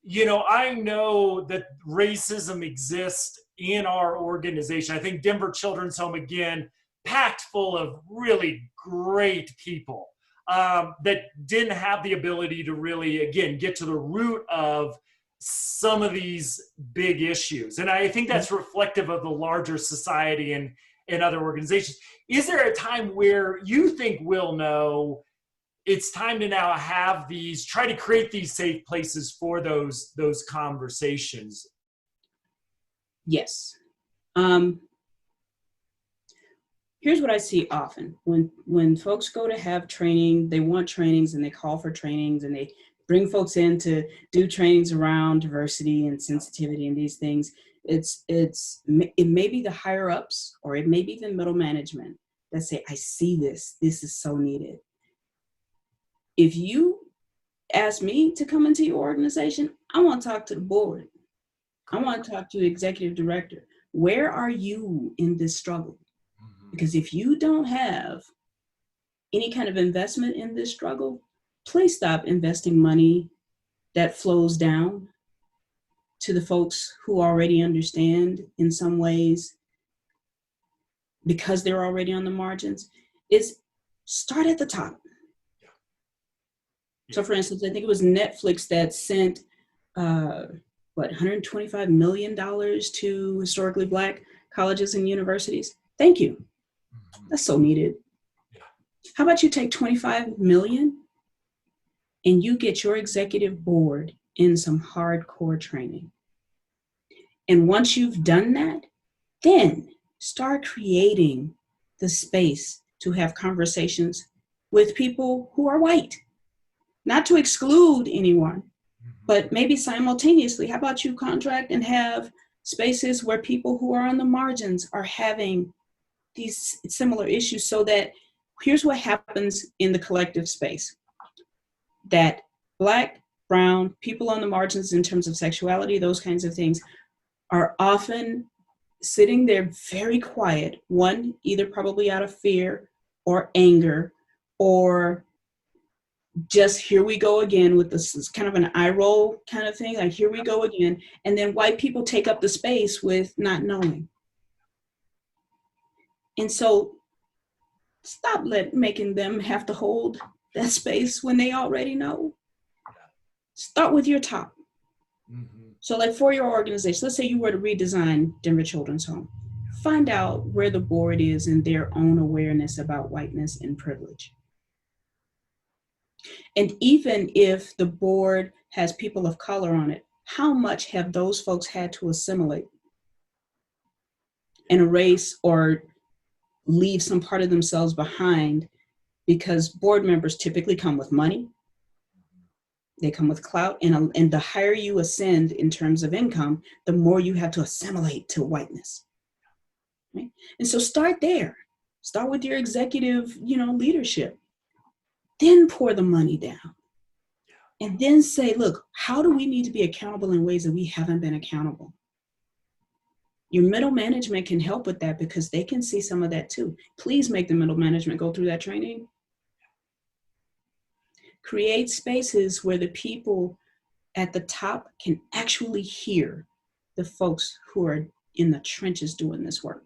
S1: you know, I know that racism exists in our organization. I think Denver Children's Home, again, packed full of really great people that didn't have the ability to really, again, get to the root of some of these big issues. And I think that's reflective of the larger society and other organizations. Is there a time where you think we'll know it's time to now have these, try to create these safe places for those conversations?
S2: Yes. Here's what I see often. When folks go to have training, they want trainings and they call for trainings and they bring folks in to do trainings around diversity and sensitivity and these things. It may be the higher ups, or it may be the middle management that say, I see this is so needed. If you ask me to come into your organization, I want to talk to the board. I want to talk to the executive director. Where are you in this struggle? Because if you don't have any kind of investment in this struggle, please stop investing money that flows down to the folks who already understand in some ways, because they're already on the margins. Is start at the top. So for instance, I think it was Netflix that sent $125 million to historically Black colleges and universities. Thank you. That's so needed. How about you take 25 million and you get your executive board in some hardcore training. And once you've done that, then start creating the space to have conversations with people who are white. Not to exclude anyone, but maybe simultaneously. How about you contract and have spaces where people who are on the margins are having these similar issues, so that here's what happens in the collective space. That Black, brown, people on the margins in terms of sexuality, those kinds of things, are often sitting there very quiet, one, either probably out of fear or anger, or just here we go again with this kind of an eye roll kind of thing, like here we go again. And then white people take up the space with not knowing. And so stop making them have to hold that space when they already know. Start with your top. So like for your organization, let's say you were to redesign Denver Children's Home. Find out where the board is in their own awareness about whiteness and privilege. And even if the board has people of color on it, how much have those folks had to assimilate and erase or leave some part of themselves behind? Because board members typically come with money, they come with clout, and the higher you ascend in terms of income, the more you have to assimilate to whiteness. Right? And so start there. Start with your executive, leadership. Then pour the money down. And then say, look, how do we need to be accountable in ways that we haven't been accountable? Your middle management can help with that because they can see some of that too. Please make the middle management go through that training. Create spaces where the people at the top can actually hear the folks who are in the trenches doing this work.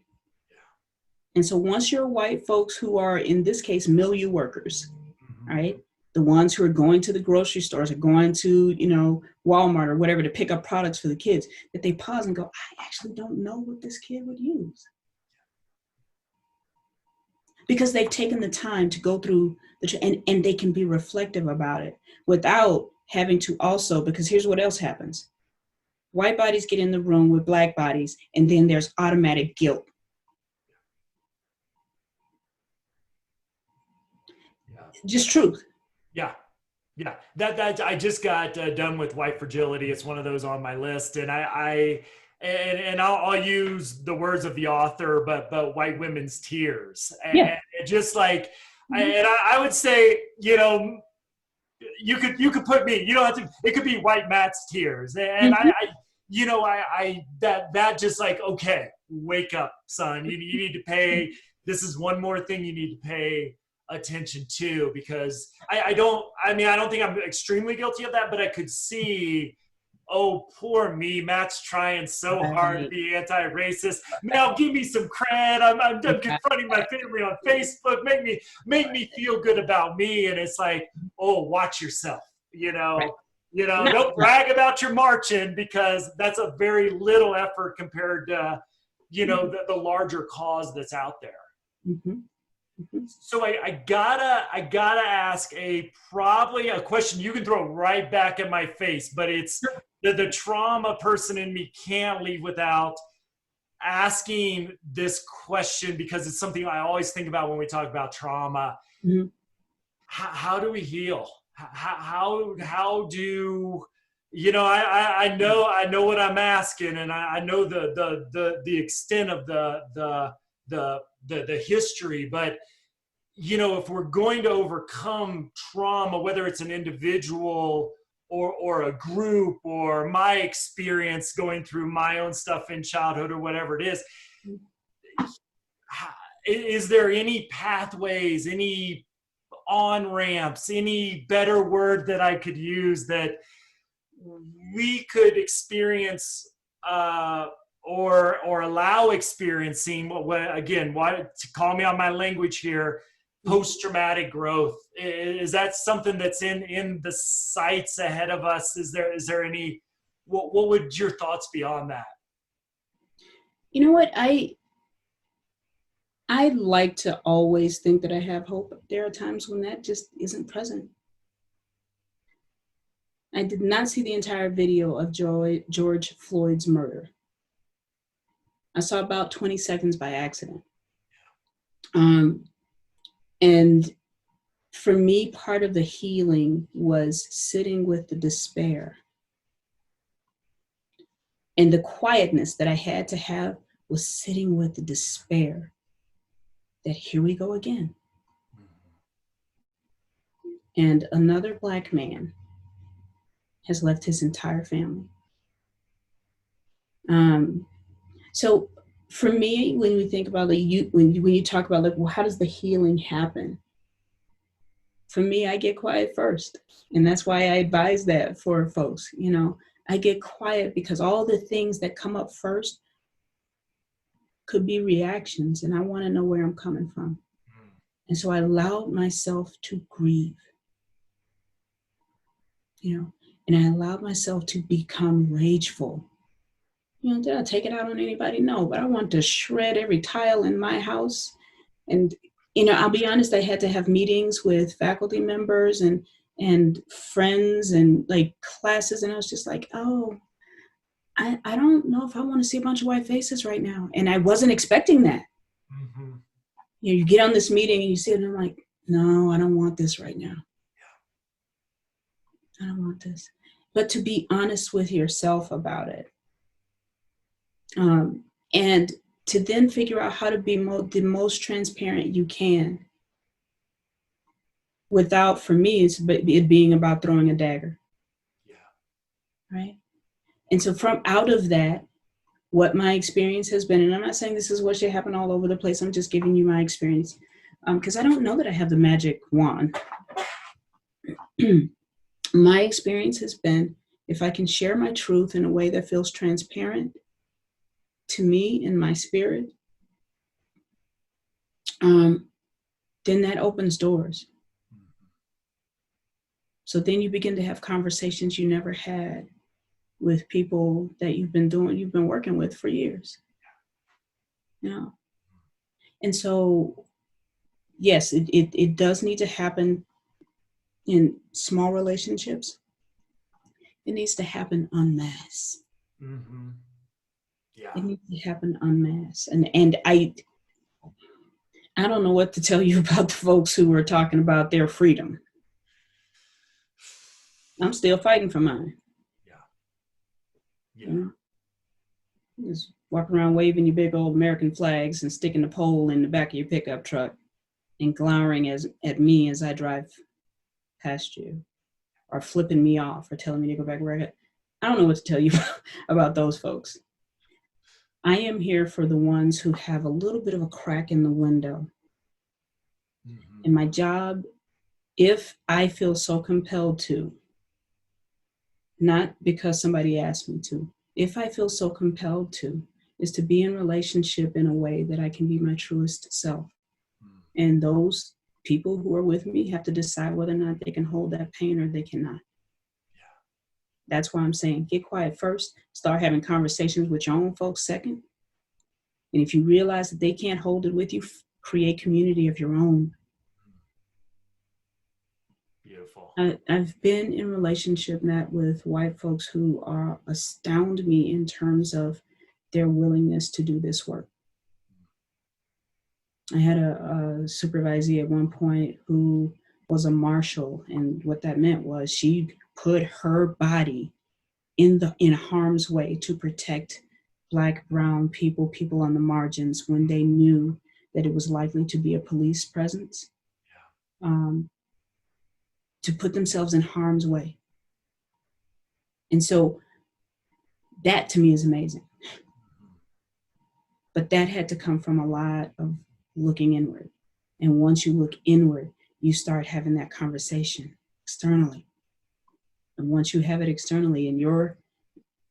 S2: And so once your white folks who are, in this case, milieu workers, right? The ones who are going to the grocery stores or going to, Walmart or whatever to pick up products for the kids, that they pause and go, I actually don't know what this kid would use. Because they've taken the time to go through and they can be reflective about it without having to also, because here's what else happens. white bodies get in the room with black bodies, and then there's automatic guilt.
S1: Yeah.
S2: Just truth.
S1: Yeah. Yeah. That I just got done with white fragility. It's one of those on my list. And I'll use the words of the author, but white women's tears.
S2: Yeah.
S1: And just like,
S2: Mhm.
S1: I would say, you know, you could put me, you don't have to, it could be white Matt's tears. And
S2: Mhm.
S1: that just like, okay, wake up, son. You need to pay, this is one more thing you need to pay attention to, because I don't think I'm extremely guilty of that, but I could see, oh, poor me. Matt's trying so hard to
S2: Right.
S1: be anti-racist. Now give me some cred. I'm confronting my family on Facebook. Make me feel good about me. And it's like, oh, watch yourself.
S2: Right. No.
S1: Don't brag about your marching, because that's a very little effort compared to, the larger cause that's out there.
S2: Mhm. Mhm.
S1: So I gotta ask probably a question you can throw right back at my face, but it's the trauma person in me can't leave without asking this question, because it's something I always think about when we talk about trauma.
S2: Mhm.
S1: How do we heal? How do I know what I'm asking, and I know the extent of the history, but if we're going to overcome trauma, whether it's an individual or a group, or my experience going through my own stuff in childhood or whatever it is there any pathways, any on ramps, any better word that I could use that we could experience, or allow experiencing, to call me on my language here, post-traumatic growth? Is that something that's in the sights ahead of us? Is there any, what would your thoughts be on that?
S2: You know what? I like to always think that I have hope. There are times when that just isn't present. I did not see the entire video of George Floyd's murder. I saw about 20 seconds by accident. And for me, part of the healing was sitting with the despair. And the quietness that I had to have was sitting with the despair that here we go again. And another Black man has left his entire family. So for me, when we think about when you talk about well, how does the healing happen? For me, I get quiet first. And that's why I advise that for folks. I get quiet because all the things that come up first could be reactions, and I want to know where I'm coming from. And so I allowed myself to grieve, and I allowed myself to become rageful. Did I take it out on anybody? No, but I want to shred every tile in my house. And, I'll be honest, I had to have meetings with faculty members and friends and like classes. And I was just like, oh, I don't know if I want to see a bunch of white faces right now. And I wasn't expecting that. Mm-hmm. You get on this meeting and you see it, and I'm like, no, I don't want this right now. I don't want this. But to be honest with yourself about it. And to then figure out how to be the most transparent you can without, for me, it being about throwing a dagger. Yeah. Right? And so from out of that, what my experience has been, and I'm not saying this is what should happen all over the place, I'm just giving you my experience, because I don't know that I have the magic wand. My experience has been, if I can share my truth in a way that feels transparent to me and my spirit, then that opens doors. So then you begin to have conversations you never had with people that you've been working with for years. And so, yes, it does need to happen in small relationships. It needs to happen en masse.
S1: Mm-hmm. Yeah.
S2: It needs to happen en masse. And I don't know what to tell you about the folks who were talking about their freedom. I'm still fighting for mine.
S1: Yeah. Yeah.
S2: You know? Just walking around waving your big old American flags and sticking the pole in the back of your pickup truck and glowering at me as I drive past you, or flipping me off or telling me to go back where I don't know what to tell you about those folks. I am here for the ones who have a little bit of a crack in the window.
S1: Mm-hmm.
S2: And my job, if I feel so compelled to, not because somebody asked me to, if I feel so compelled to, is to be in relationship in a way that I can be my truest self. And those people who are with me have to decide whether or not they can hold that pain or they cannot.
S1: Yeah.
S2: That's why I'm saying get quiet first, start having conversations with your own folks second. And if you realize that they can't hold it with you, create community of your own.
S1: Beautiful.
S2: I've been in relationship, Matt, with white folks who astound me in terms of their willingness to do this work. I had a supervisee at one point who was a marshal, and what that meant was she put her body in harm's way to protect Black, brown people on the margins when they knew that it was likely to be a police presence. Yeah. To put themselves in harm's way. And so that to me is amazing. But that had to come from a lot of looking inward. And once you look inward, you start having that conversation externally. And once you have it externally and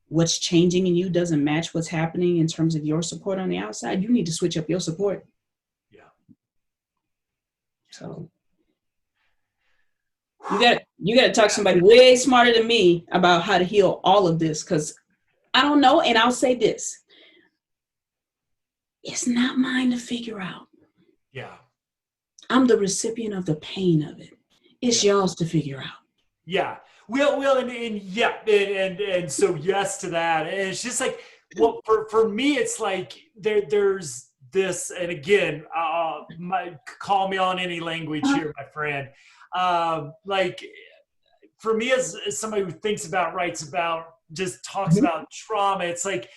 S2: what's changing in you doesn't match what's happening in terms of your support on the outside, you need to switch up your support.
S1: Yeah.
S2: So you got to talk to somebody way smarter than me about how to heal all of this, because I don't know. And I'll say this. It's not mine to figure out.
S1: Yeah.
S2: I'm the recipient of the pain of it. It's y'all's to figure out.
S1: Yeah. Well, and yeah, and so yes to that. And it's just like, well, for me, it's like there's this, and again, call me on any language here, my friend. Like for me, as somebody who thinks about, writes about, just talks about trauma, it's like,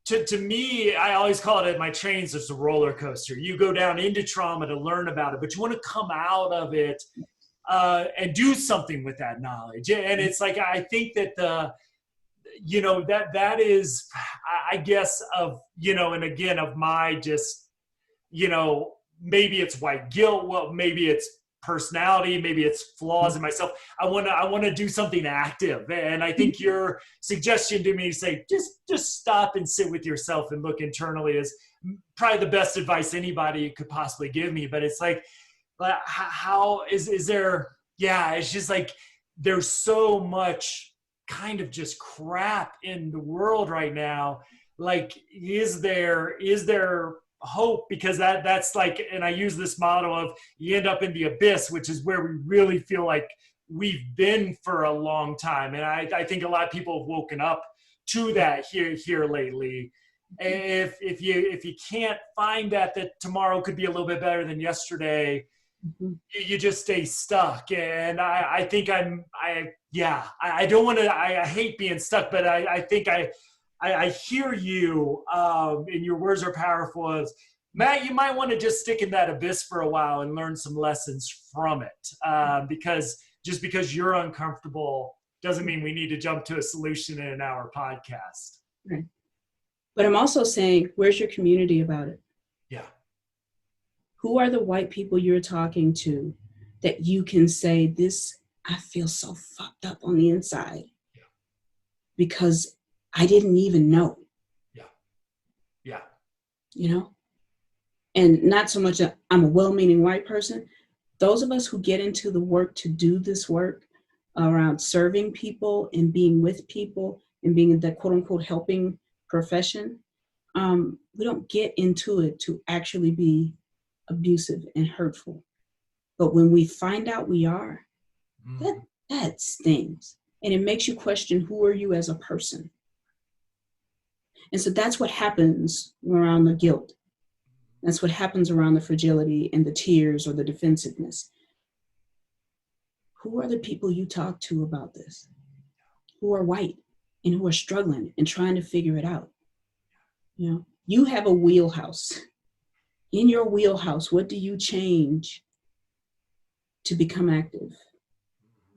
S1: to me, I always call it at my trainings, it's a roller coaster. You go down into trauma to learn about it, but you want to come out of it and do something with that knowledge. And it's like, I think that that is, I guess, of, and again, of my just, maybe it's white guilt, well, maybe it's personality, maybe it's flaws in myself. I want to do something active. And I think your suggestion to me, say, just stop and sit with yourself and look internally, is probably the best advice anybody could possibly give me. But it's like, how is there, it's just like, there's so much kind of just crap in the world right now. Like, is there hope? Because that's like, and I use this model of, you end up in the abyss, which is where we really feel like we've been for a long time. And I think a lot of people have woken up to that here lately. If you can't find that tomorrow could be a little bit better than yesterday, you just stay stuck. And I think I don't want to, I hate being stuck, but I think I hear you, and your words are powerful. As Matt, you might want to just stick in that abyss for a while and learn some lessons from it. Because just because you're uncomfortable doesn't mean we need to jump to a solution in an hour podcast.
S2: Right. But I'm also saying, where's your community about it?
S1: Yeah.
S2: Who are the white people you're talking to that you can say, this, I feel so fucked up on the inside because I didn't even know. Yeah. And not so much I'm a well-meaning white person. Those of us who get into the work to do this work around serving people and being with people and being in the quote unquote helping profession, we don't get into it to actually be abusive and hurtful. But when we find out we are, that stings. And it makes you question, who are you as a person? And so that's what happens around the guilt. That's what happens around the fragility and the tears or the defensiveness. Who are the people you talk to about this? Who are white and who are struggling and trying to figure it out? You know, you have a wheelhouse. In your wheelhouse, what do you change to become active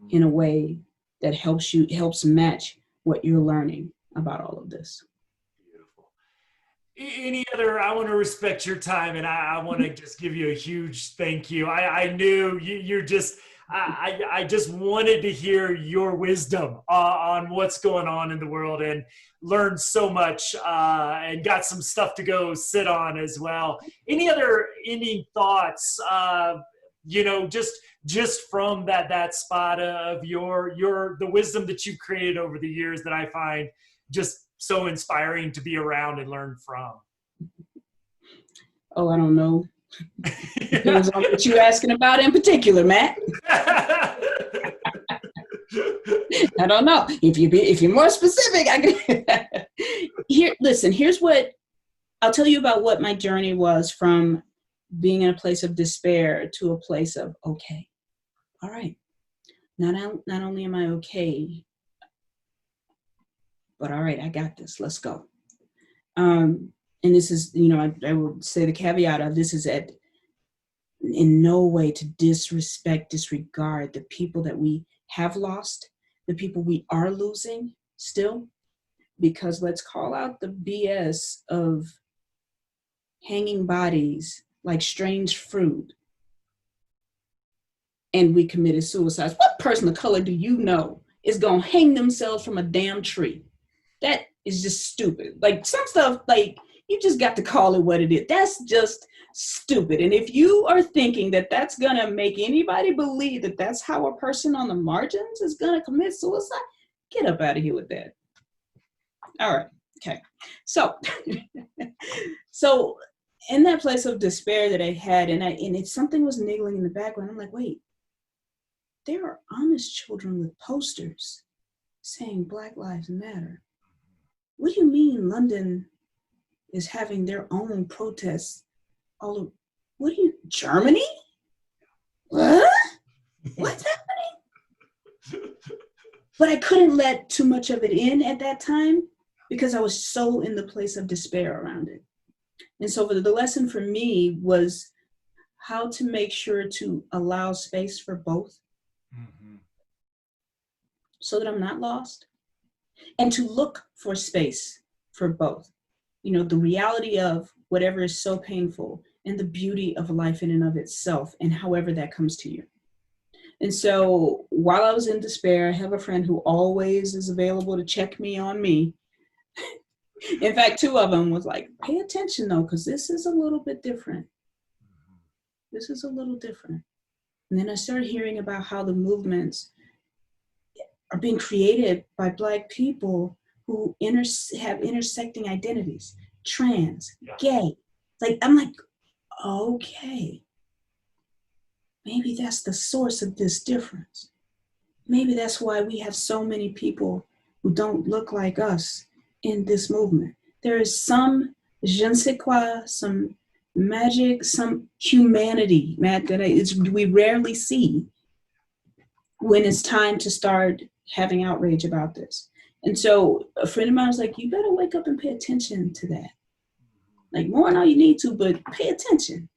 S2: in a way that helps match what you're learning about all of this?
S1: Any other, I want to respect your time, and I want to just give you a huge thank you. I knew you're just, I just wanted to hear your wisdom on what's going on in the world, and learned so much, and got some stuff to go sit on as well. Any thoughts, just from that spot of the wisdom that you've created over the years that I find just so inspiring to be around and learn from?
S2: Oh, I don't know. Depends on what you're asking about in particular, Matt. I don't know. If you're more specific, I can. Here's what I'll tell you about what my journey was from being in a place of despair to a place of, okay, all right. Not only am I okay, but all right, I got this. Let's go. And this is, I will say the caveat of this is in no way to disregard the people that we have lost, the people we are losing still, because let's call out the BS of hanging bodies like strange fruit and we committed suicide. What person of color do you know is gonna hang themselves from a damn tree? That is just stupid. Like some stuff, like you just got to call it what it is. That's just stupid. And if you are thinking that that's gonna make anybody believe that that's how a person on the margins is gonna commit suicide, get up out of here with that. All right, okay. So, so in that place of despair that I had, and if something was niggling in the background, I'm like, wait, there are honest children with posters saying Black Lives Matter. What do you mean London is having their own protests all over? Germany? What? What's happening? But I couldn't let too much of it in at that time because I was so in the place of despair around it. And so the lesson for me was how to make sure to allow space for both, so that I'm not lost, and to look for space for both. The reality of whatever is so painful and the beauty of life in and of itself, and however that comes to you. And so while I was in despair, I have a friend who always is available to check me on me. In fact, two of them was like, pay attention though, because this is a little bit different. This is a little different. And then I started hearing about how the movements are being created by Black people who have intersecting identities, trans, gay. I'm like, okay, maybe that's the source of this difference. Maybe that's why we have so many people who don't look like us in this movement. There is some je ne sais quoi, some magic, some humanity, Matt, that we rarely see when it's time to start having outrage about this. And so a friend of mine was like, you better wake up and pay attention to that. Like more than all you need to, but pay attention.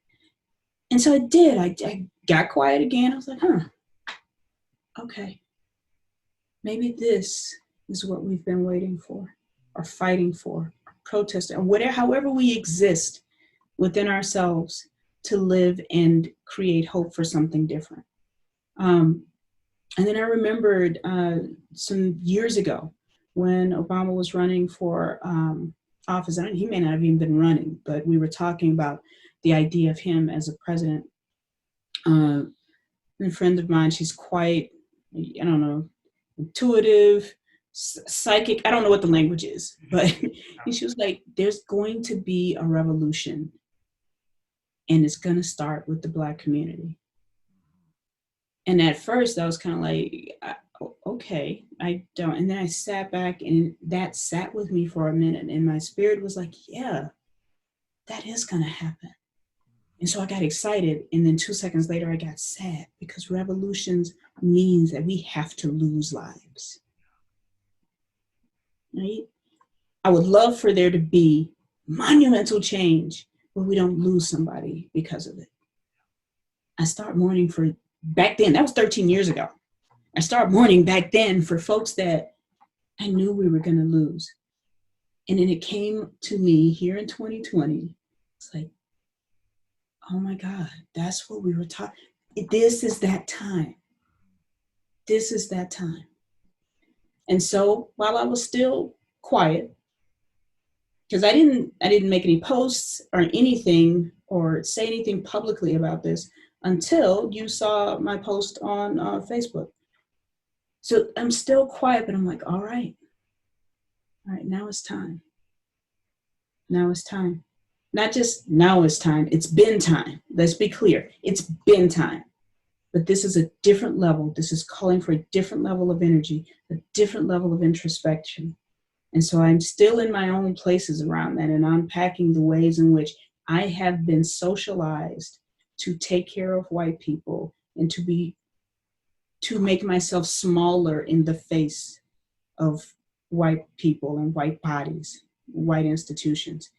S2: And so I did. I got quiet again. I was like, okay. Maybe this is what we've been waiting for, or fighting for, protesting, or however we exist within ourselves to live and create hope for something different. And then I remembered some years ago when Obama was running for office. He may not have even been running, but we were talking about the idea of him as a president. A friend of mine, she's quite, I don't know, intuitive, psychic. I don't know what the language is, but she was like, there's going to be a revolution, and it's going to start with the Black community. And at first I was kind of like, okay, I don't. And then I sat back and that sat with me for a minute. And my spirit was like, yeah, that is going to happen. And so I got excited. And then 2 seconds later, I got sad because revolutions means that we have to lose lives. Right? I would love for there to be monumental change where we don't lose somebody because of it. I start mourning for back then. That was 13 years ago. I started mourning back then for folks that I knew we were going to lose. And then it came to me here in 2020. It's like, oh my God, that's what we were taught. This is that time. This is that time. And so while I was still quiet, because I didn't make any posts or anything or say anything publicly about this until you saw my post on Facebook. So I'm still quiet, but I'm like, all right, now it's time. Now it's time. Not just now it's time, it's been time. Let's be clear, it's been time. But this is a different level. This is calling for a different level of energy, a different level of introspection. And so I'm still in my own places around that and unpacking the ways in which I have been socialized to take care of white people and to make myself smaller in the face of white people and white bodies, white institutions.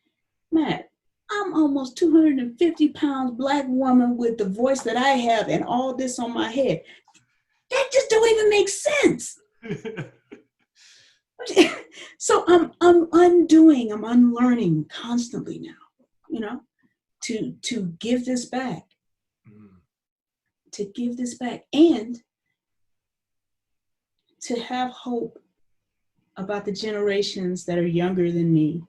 S2: Matt, I'm almost 250 pounds Black woman with the voice that I have and all this on my head. That just don't even make sense. So I'm unlearning constantly now, to give this back, and to have hope about the generations that are younger than me,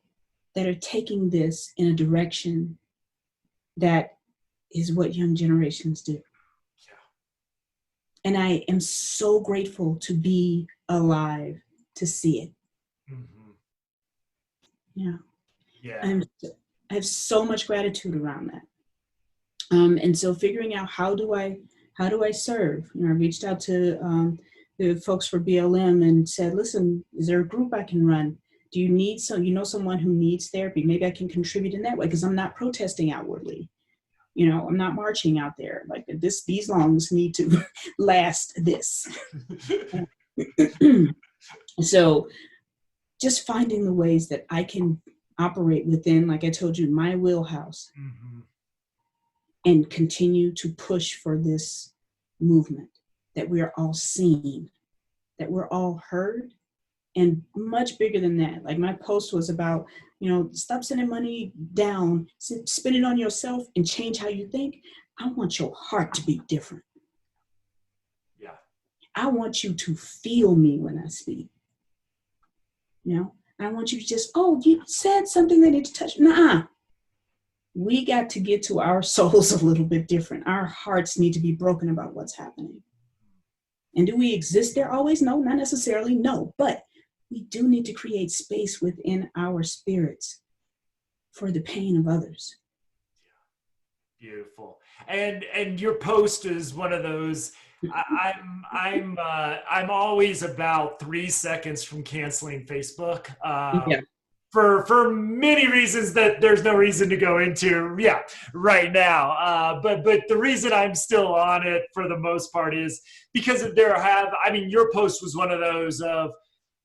S2: that are taking this in a direction that is what young generations do. Yeah. And I am so grateful to be alive to see it. Mm-hmm. Yeah. I have so much gratitude around that. And so figuring out how do I serve? I reached out to the folks for BLM and said, listen, is there a group I can run? Do you need someone who needs therapy? Maybe I can contribute in that way because I'm not protesting outwardly. I'm not marching out there like this. These lungs need to last this. So just finding the ways that I can operate within, like I told you, my wheelhouse, and continue to push for this movement that we're all seen, that we're all heard, and much bigger than that. Like my post was about, stop sending money down, spend it on yourself and change how you think. I want your heart to be different. Yeah. I want you to feel me when I speak. I want you to just, you said something that needs to touch. Nah. We got to get to our souls a little bit different. Our hearts need to be broken about what's happening. And do we exist there always? No, not necessarily. No, but we do need to create space within our spirits for the pain of others.
S1: Beautiful. And your post is one of those. I'm always about 3 seconds from canceling Facebook. Yeah. For many reasons that there's no reason to go into right now. But the reason I'm still on it for the most part is because your post was one of those of,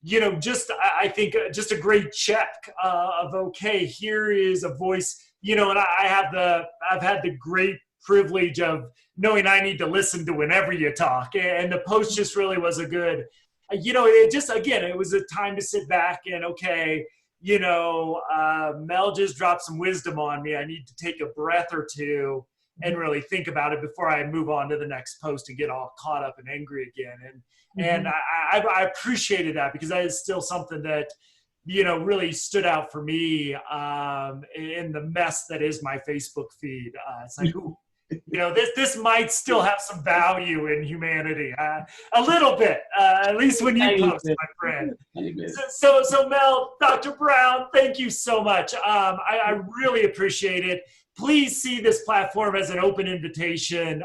S1: I think just a great check of, okay, here is a voice, and I've had the great privilege of knowing I need to listen to whenever you talk. And the post just really was a good, it was a time to sit back and, okay, Mel just dropped some wisdom on me. I need to take a breath or two and really think about it before I move on to the next post and get all caught up and angry again. And I appreciated that because that is still something that, really stood out for me in the mess that is my Facebook feed. It's like, ooh, this might still have some value in humanity, a little bit, at least when you post, my friend. So Mel, Dr. Brown, thank you so much. I really appreciate it. Please see this platform as an open invitation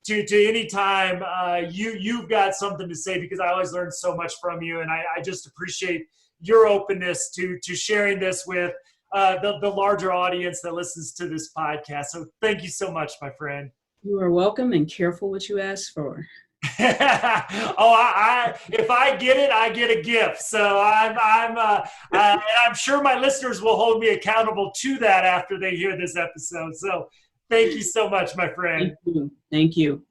S1: to any time you've got something to say, because I always learn so much from you, and I just appreciate your openness to sharing this with the larger audience that listens to this podcast. So thank you so much, my friend.
S2: You are welcome, and careful what you ask for.
S1: If I get it, I get a gift. So I'm sure my listeners will hold me accountable to that after they hear this episode. So thank you so much, my friend.
S2: Thank you. Thank you.